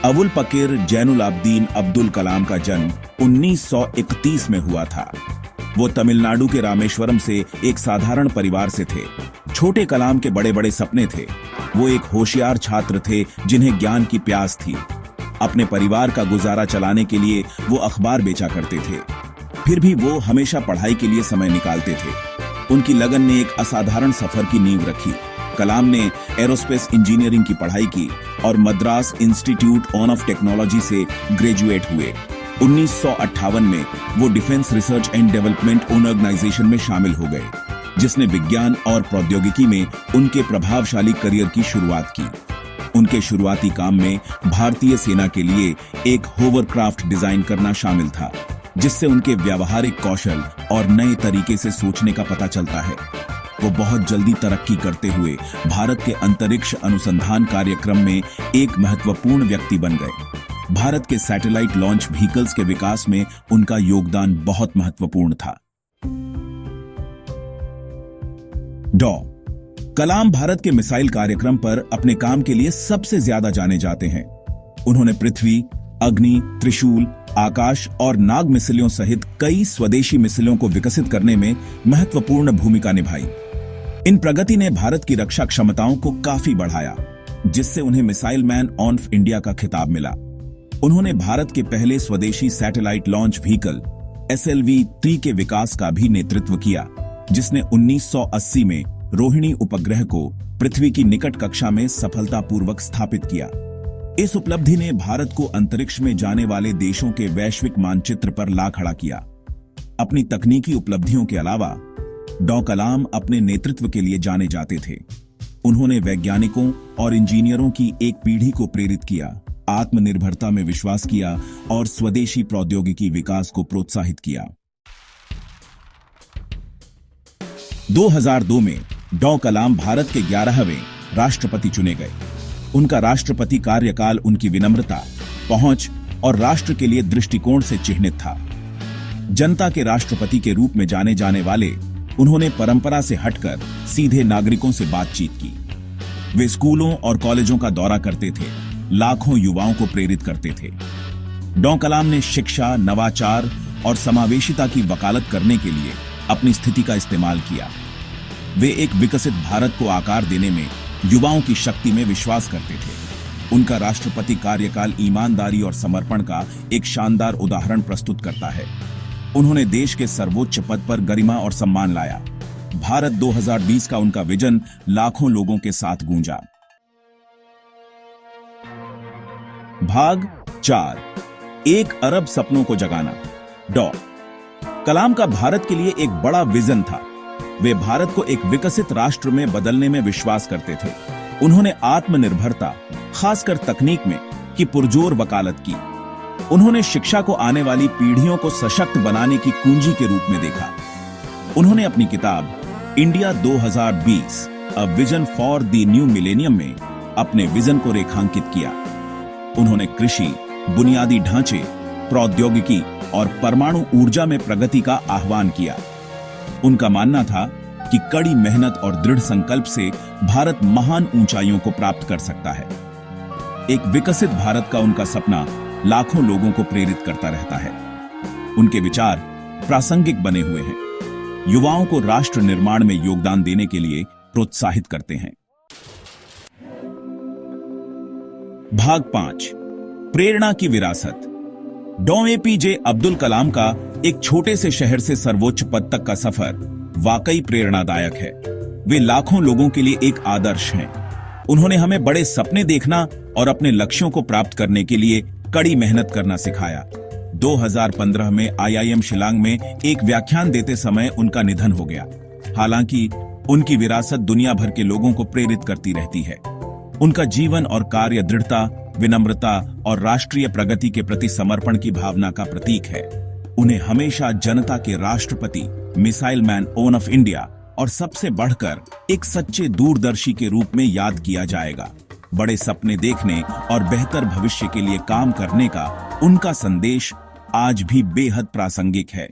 अबुल पकीर जैनुल आबदीन अब्दुल कलाम का जन्म 1931 में हुआ था। वो तमिलनाडु के रामेश्वरम से एक साधारण परिवार से थे। छोटे कलाम के बड़े बड़े सपने थे। वो एक होशियार छात्र थे जिन्हें ज्ञान की प्यास थी। अपने परिवार का गुजारा चलाने के लिए वो अखबार बेचा करते थे। फिर भी वो हमेशा पढ़ाई के लिए समय निकालते थे। उनकी लगन ने एक असाधारण सफर की नींव रखी। कलाम ने एरोस्पेस इंजीनियरिंग की पढ़ाई की और मद्रास इंस्टीट्यूट ऑफ टेक्नोलॉजी से ग्रेजुएट हुए। 1958 में वो defence research and development organisation में शामिल हो गए, जिसने विज्ञान और प्रौद्योगिकी में उनके प्रभावशाली करियर की शुरुआत की। उनके शुरुआती काम में भारतीय सेना के लिए एक होवरक्राफ्ट डिजाइन करना शामिल था, जिससे उनके व्यावहारिक कौशल और नए तरीके से सोचने का पता चलता है। वो बहुत जल्दी तरक्की करते हुए भारत के अंतरिक्ष अनुसंधान कार्यक्रम में एक महत्वपूर्ण व्यक्ति बन गए। भारत के सैटेलाइट लॉन्च व्हीकल्स के विकास में उनका योगदान बहुत महत्वपूर्ण था। डॉ कलाम भारत के मिसाइल कार्यक्रम पर अपने काम के लिए सबसे ज्यादा जाने जाते हैं। उन्होंने पृथ्वी, अग्नि, त्रिशूल, आकाश और नाग मिसाइलों सहित कई स्वदेशी मिसाइलों को विकसित करने में महत्वपूर्ण भूमिका निभाई। इन प्रगति ने भारत की रक्षा क्षमताओं को काफी बढ़ाया, जिससे उन्हें मिसाइल मैन ऑफ इंडिया का खिताब मिला। उन्होंने भारत के पहले स्वदेशी सैटेलाइट लॉन्च व्हीकल SLV-3 के विकास का भी नेतृत्व किया, जिसने 1980 में रोहिणी उपग्रह को पृथ्वी की निकट कक्षा में सफलतापूर्वक स्थापित किया। इस उपलब्धि ने भारत को अंतरिक्ष में जाने वाले देशों के वैश्विक मानचित्र पर ला खड़ा किया। अपनी तकनीकी उपलब्धियों के अलावा डॉ कलाम अपने नेतृत्व के लिए जाने जाते थे। उन्होंने वैज्ञानिकों और इंजीनियरों की एक पीढ़ी को प्रेरित किया, आत्मनिर्भरता में विश्वास किया और स्वदेशी प्रौद्योगिकी विकास को प्रोत्साहित किया। 2002 में डॉ कलाम भारत के 11वें राष्ट्रपति चुने गए। उनका राष्ट्रपति कार्यकाल उनकी विनम्रता, पहुंच और राष्ट्र के लिए दृष्टिकोण से चिह्नित था। जनता के राष्ट्रपति के रूप में जाने जाने वाले उन्होंने परंपरा से हटकर सीधे नागरिकों से बातचीत की। वे स्कूलों और कॉलेजों का दौरा करते थे, लाखों युवाओं को प्रेरित करते थे। डॉ कलाम ने शिक्षा, नवाचार और समावेशिता की वकालत करने के लिए अपनी स्थिति का इस्तेमाल किया। वे एक विकसित भारत को आकार देने में युवाओं की शक्ति में विश्वास करते थे। उनका राष्ट्रपति कार्यकाल ईमानदारी और समर्पण का एक शानदार उदाहरण प्रस्तुत करता है। उन्होंने देश के सर्वोच्च पद पर गरिमा और सम्मान लाया। भारत 2020 का उनका विजन लाखों लोगों के साथ गूंजा। भाग 4, 1 अरब सपनों को जगाना। डॉ कलाम का भारत के लिए एक बड़ा विजन था। वे भारत को एक विकसित राष्ट्र में बदलने में विश्वास करते थे। उन्होंने आत्मनिर्भरता, खासकर तकनीक में, की पुरजोर वकालत की। उन्होंने शिक्षा को आने वाली पीढ़ियों को सशक्त बनाने की कुंजी के रूप में देखा। उन्होंने अपनी किताब India 2020 a vision for the new millennium में अपने विजन को रेखांकित किया। उन्होंने कृषि, बुनियादी ढांचे, प्रौद्योगिकी और परमाणु ऊर्जा में प्रगति का आह्वान किया। उनका मानना था कि कड़ी मेहनत और दृढ़ संकल्प से भारत महान ऊंचाइयों को प्राप्त कर सकता है। एक विकसित भारत का उनका सपना लाखों लोगों को प्रेरित करता रहता है। उनके विचार प्रासंगिक बने हुए हैं, युवाओं को राष्ट्र निर्माण में योगदान देने के लिए प्रोत्साहित करते हैं। भाग 5, प्रेरणा की विरासत। डॉ APJ अब्दुल कलाम का एक छोटे से शहर से सर्वोच्च पद तक का सफर वाकई प्रेरणादायक है। वे लाखों लोगों के लिए एक आदर्श हैं। उन्होंने हमें बड़े सपने देखना और अपने लक्ष्यों को प्राप्त करने के लिए कड़ी मेहनत करना सिखाया। 2015 में IIM शिलांग में एक व्याख्यान देते समय उनका निधन हो गया। हालांकि उनकी विरासत दुनिया भर के लोगों को प्रेरित करती रहती है। उनका जीवन और कार्य दृढ़ता, विनम्रता और राष्ट्रीय प्रगति के प्रति समर्पण की भावना का प्रतीक है। उन्हें हमेशा जनता के राष्ट्रपति, मिसाइल मैन ऑफ इंडिया और सबसे बढ़कर एक सच्चे दूरदर्शी के रूप में याद किया जाएगा। बड़े सपने देखने और बेहतर भविष्य के लिए काम करने का उनका संदेश आज भी बेहद प्रासंगिक है।